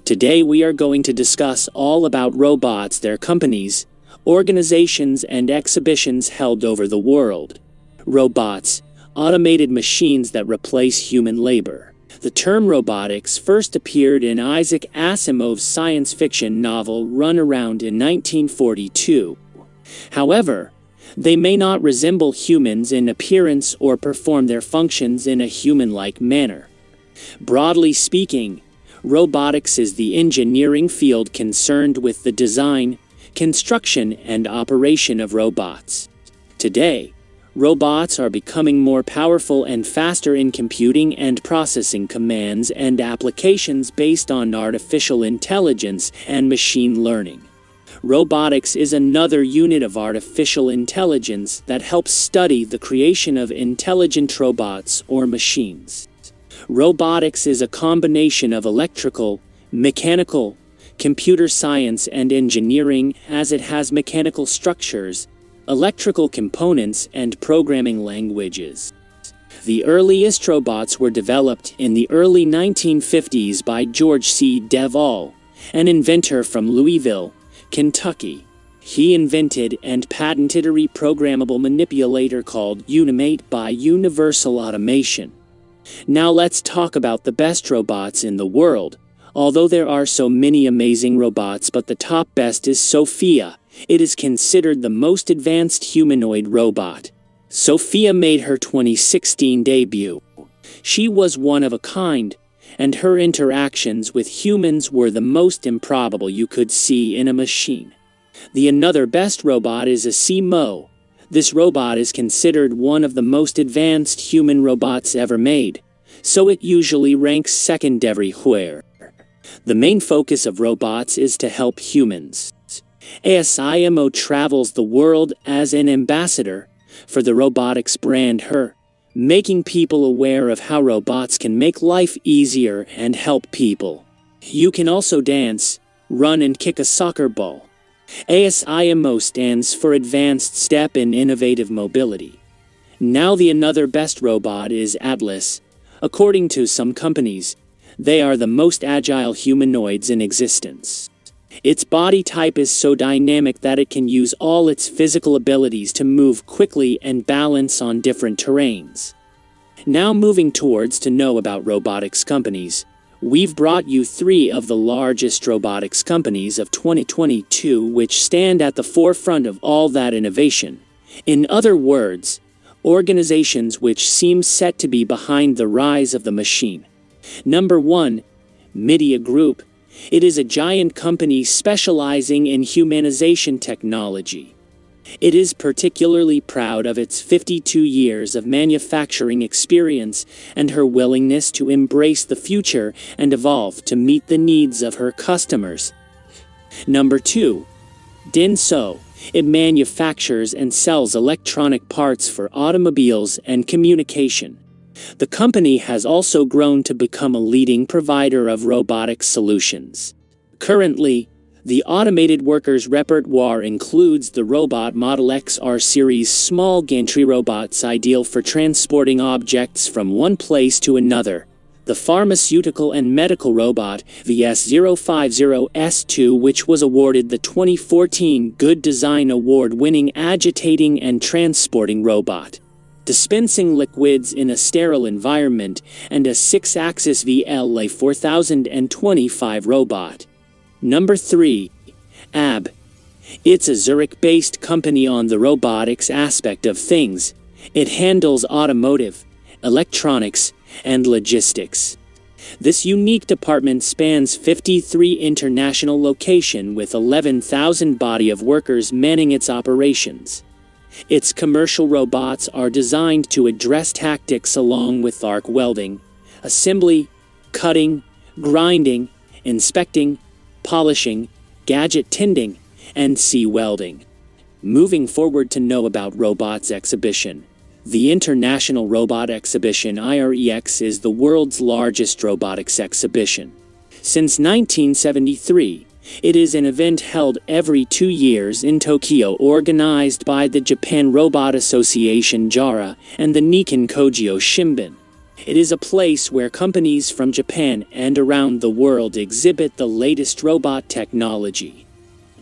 Today we are going to discuss all about robots, their companies, organizations, and exhibitions held over the world. Robots, automated machines that replace human labor. The term robotics first appeared in Isaac Asimov's science fiction novel Run Around in 1942. However, they may not resemble humans in appearance or perform their functions in a human-like manner. Broadly speaking, robotics is the engineering field concerned with the design, construction, and operation of robots. Today, robots are becoming more powerful and faster in computing and processing commands and applications based on artificial intelligence and machine learning. Robotics is another unit of artificial intelligence that helps study the creation of intelligent robots or machines. Robotics is a combination of electrical, mechanical, computer science, and engineering, as it has mechanical structures, electrical components, and programming languages. The earliest robots were developed in the early 1950s by George C. Devol, an inventor from Louisville, Kentucky. He invented and patented a reprogrammable manipulator called Unimate by Universal Automation. Now let's talk about the best robots in the world. Although there are so many amazing robots, but the top best is Sophia. It is considered the most advanced humanoid robot. Sophia made her 2016 debut. She was one of a kind, and her interactions with humans were the most improbable you could see in a machine. The another best robot is a Simo. This robot is considered one of the most advanced human robots ever made, so it usually ranks second everywhere. The main focus of robots is to help humans. ASIMO travels the world as an ambassador for the robotics brand Her, making people aware of how robots can make life easier and help people. You can also dance, run, and kick a soccer ball. ASIMO stands for Advanced Step in Innovative Mobility. Now the another best robot is Atlas. According to some companies, they are the most agile humanoids in existence. Its body type is so dynamic that it can use all its physical abilities to move quickly and balance on different terrains. Now moving towards to know about robotics companies, we've brought you 3 of the largest robotics companies of 2022 which stand at the forefront of all that innovation. In other words, organizations which seem set to be behind the rise of the machine. Number 1, Media Group. It is a giant company specializing in humanization technology. It is particularly proud of its 52 years of manufacturing experience and her willingness to embrace the future and evolve to meet the needs of her customers. Number 2, Denso. It manufactures and sells electronic parts for automobiles and communication. The company has also grown to become a leading provider of robotics solutions. Currently, the automated workers' repertoire includes the Robot Model XR series small gantry robots ideal for transporting objects from one place to another, the pharmaceutical and medical robot VS050S2, which was awarded the 2014 Good Design Award, winning agitating and transporting robot, dispensing liquids in a sterile environment, and a 6-axis VLA 4025 robot. Number 3, AB. It's a Zurich-based company on the robotics aspect of things. It handles automotive, electronics, and logistics. This unique department spans 53 international locations with 11,000 body of workers manning its operations. Its commercial robots are designed to address tactics along with arc welding, assembly, cutting, grinding, inspecting, polishing, gadget tending, and welding. Moving forward to know about Robots Exhibition. The International Robot Exhibition IREX is the world's largest robotics exhibition. Since 1973, it is an event held every 2 years in Tokyo, organized by the Japan Robot Association JARA and the Nikkan Kogyo Shimbun. It is a place where companies from Japan and around the world exhibit the latest robot technology.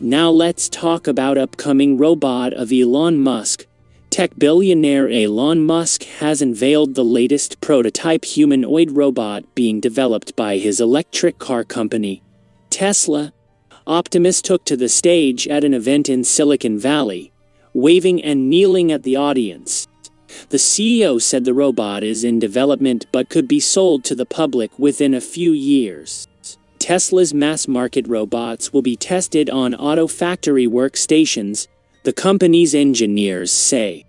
Now let's talk about upcoming robot of Elon Musk. Tech billionaire Elon Musk has unveiled the latest prototype humanoid robot being developed by his electric car company, Tesla. Optimus took to the stage at an event in Silicon Valley, waving and kneeling at the audience. The CEO said the robot is in development but could be sold to the public within a few years. Tesla's mass-market robots will be tested on auto factory workstations, the company's engineers say.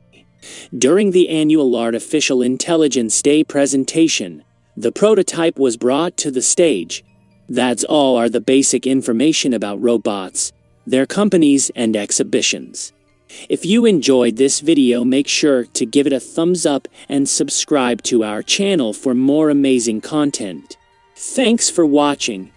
During the annual Artificial Intelligence Day presentation, the prototype was brought to the stage. That's all are the basic information about robots, their companies and exhibitions. If you enjoyed this video, make sure to give it a thumbs up and subscribe to our channel for more amazing content. Thanks for watching.